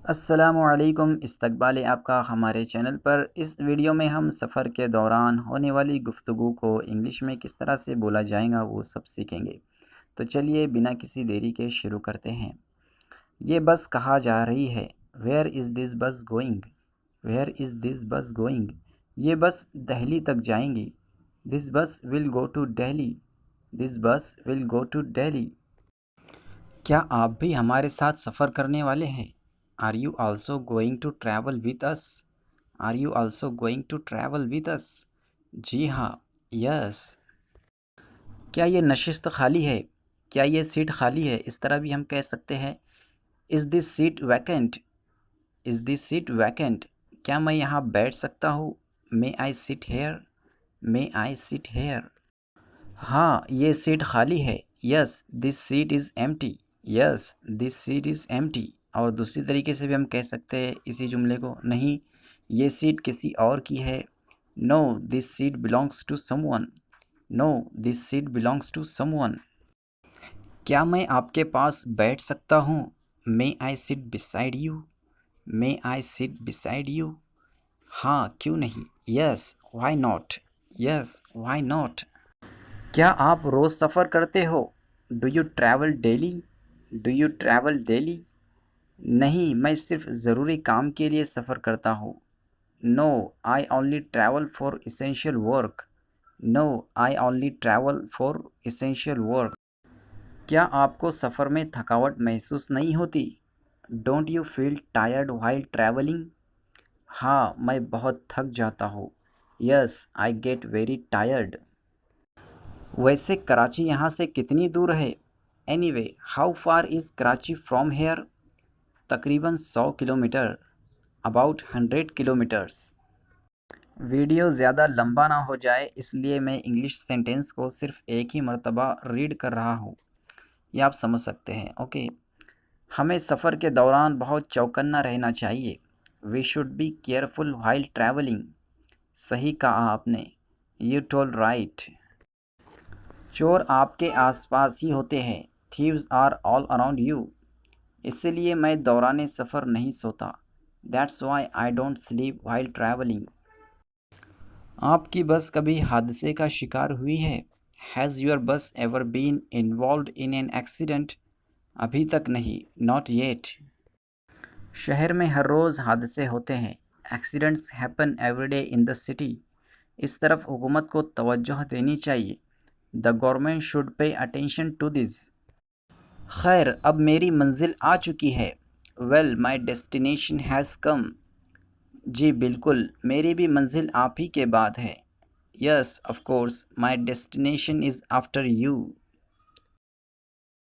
अस्सलामुअलैकुम, इस्तकबाल है आपका हमारे चैनल पर। इस वीडियो में हम सफ़र के दौरान होने वाली गुफ्तगू को इंग्लिश में किस तरह से बोला जाएगा वो सब सीखेंगे। तो चलिए बिना किसी देरी के शुरू करते हैं। ये बस कहाँ जा रही है? Where is this bus going? Where is this bus going? ये बस दिल्ली तक जाएंगी। This bus will go to Delhi. This bus will go to Delhi. क्या आप भी हमारे साथ सफ़र करने वाले हैं? Are you also going to travel with us? Are you also going to travel with us? जी हाँ, यस। क्या ये नशिस्त खाली है? क्या ये सीट खाली है? इस तरह भी हम कह सकते हैं, is this seat vacant? Is this seat vacant? क्या मैं यहाँ बैठ सकता हूँ? May I sit here? May I sit here? हाँ, ये सीट खाली है। Yes, this seat is empty. Yes, this seat is empty. और दूसरी तरीके से भी हम कह सकते हैं इसी जुमले को, नहीं, ये सीट किसी और की है। No, this seat belongs to someone. No, this seat belongs to someone. क्या मैं आपके पास बैठ सकता हूँ? May I sit beside you? May I sit beside you? हाँ, क्यों नहीं? Yes, why not? Yes, why not? क्या आप रोज़ सफ़र करते हो? Do you travel daily? Do you travel daily? नहीं, मैं सिर्फ़ ज़रूरी काम के लिए सफ़र करता हूँ। No, I only travel for essential work. No, I only travel for essential work. क्या आपको सफ़र में थकावट महसूस नहीं होती? Don't you feel tired while travelling? हाँ, मैं बहुत थक जाता हूँ। Yes, I get very tired. वैसे कराची यहाँ से कितनी दूर है? Anyway, how far is Karachi from here? तकरीबन 100 किलोमीटर। About 100 kilometres. वीडियो ज़्यादा लंबा ना हो जाए इसलिए मैं इंग्लिश सेंटेंस को सिर्फ एक ही मर्तबा रीड कर रहा हूँ। ये आप समझ सकते हैं, ओके। हमें सफ़र के दौरान बहुत चौकन्ना रहना चाहिए। We should be careful while travelling. सही कहा आपने। You told right. चोर आपके आसपास ही होते हैं। Thieves are all around you. इसलिए मैं दौरान सफ़र नहीं सोता। That's why I don't sleep while travelling. आपकी बस कभी हादसे का शिकार हुई है? Has your bus ever been involved in an accident? अभी तक नहीं, नॉट येट। शहर में हर रोज़ हादसे होते हैं। Accidents happen every day in the city. इस तरफ हुकूमत को तवज्जो देनी चाहिए। The government should pay attention to this. खैर, अब मेरी मंजिल आ चुकी है। Well, my destination has come. जी बिल्कुल, मेरी भी मंजिल आप ही के बाद है। Yes, of course, my destination is after you.